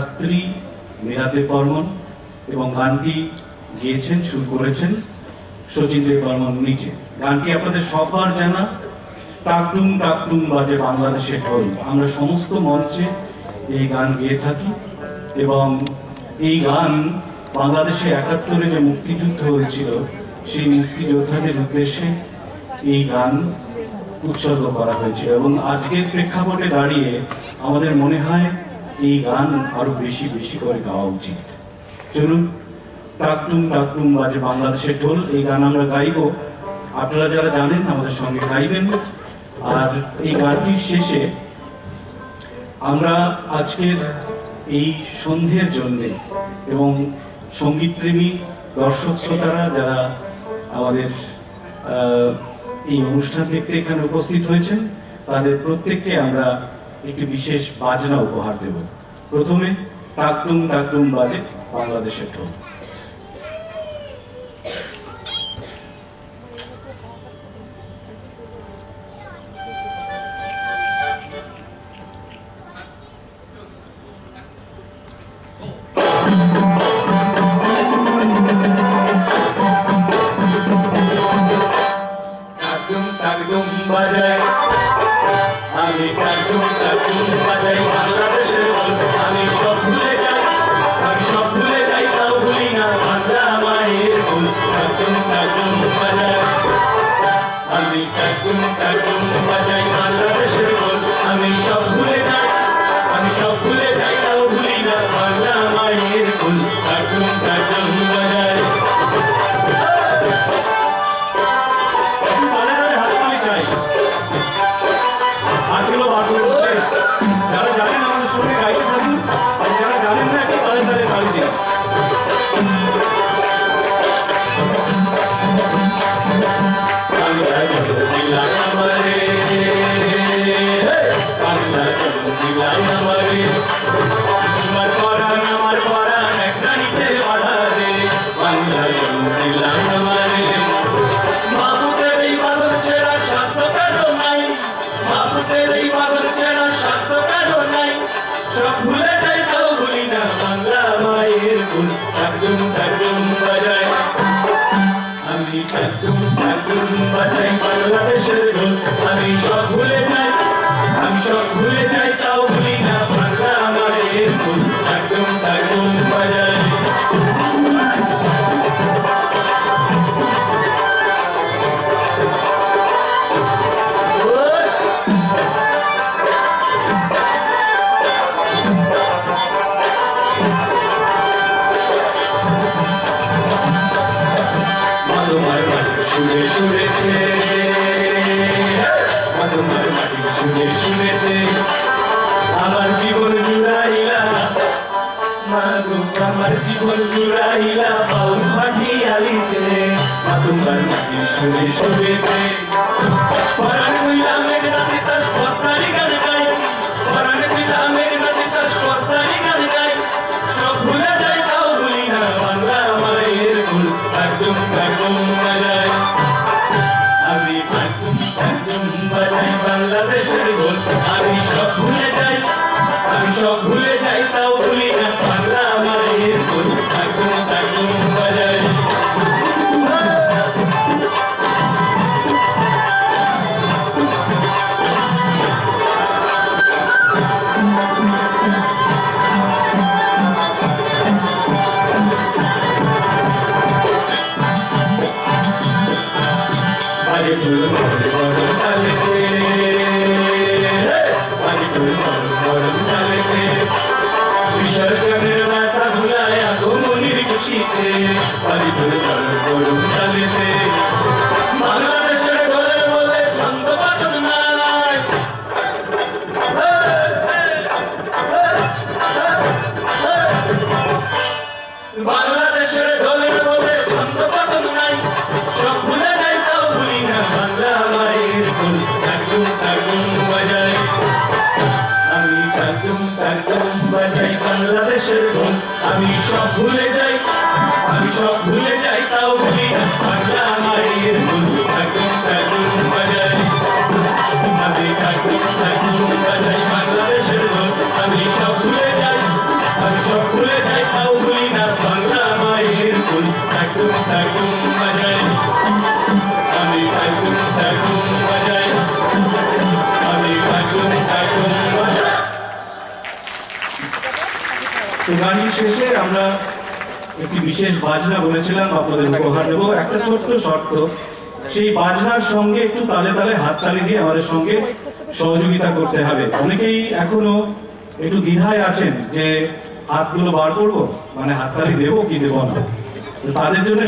স্ত্রী মীরা দে বর্মন এবং গানটি গেয়েছেন, সুর করেছেন শচীন দে বর্মন নিচে। গানটি আপনাদের সবার জানা, টাকটুম টাকটুম বাজে বাংলাদেশের ঢোল। আমরা সমস্ত মঞ্চে এই গান গেয়ে থাকি এবং এই গান বাংলাদেশে ৭১ যে মুক্তিযুদ্ধ হয়েছিল সেই মুক্তিযোদ্ধাদের উদ্দেশ্যে এই গান উৎসর্গ করা হয়েছিল এবং আজকের প্রেক্ষাপটে দাঁড়িয়ে আমাদের মনে হয় এই গান আরো বেশি বেশি করে গাওয়া উচিত। চলুন, টাকটুম টাকটুম বাজে বাংলাদেশের ঢোল এই গান আমরা গাইব। আপনারা যারা জানেন আমাদের সঙ্গে গাইবেন। আর এই গানটির শেষে আমরা আজকের এই সন্ধ্যের জন্যে এবং সঙ্গীতপ্রেমী দর্শক শ্রোতারা যারা আমাদের এই অনুষ্ঠান দেখতে এখানে উপস্থিত হয়েছেন তাদের প্রত্যেককে আমরা একটি বিশেষ বাজনা উপহার দেব। প্রথমে টাকটুম টাকটুম বাজে বাংলাদেশের ঢোল। তো গানটি শেষে আমরা একটি বিশেষ বাজনা বলেছিলাম আপনাদের উপহার দেবো। একটা ছোট্ট শর্ত, সেই বাজনার সঙ্গে একটু তালে তালে হাততালি দিয়ে আমাদের সঙ্গে সহযোগিতা করতে হবে। অনেকেই এখনো একটু দ্বিধায় আছেন যে হাতগুলো বার করবো, মানে হাততালি দেবো কি দেবো না। তো তাদের জন্য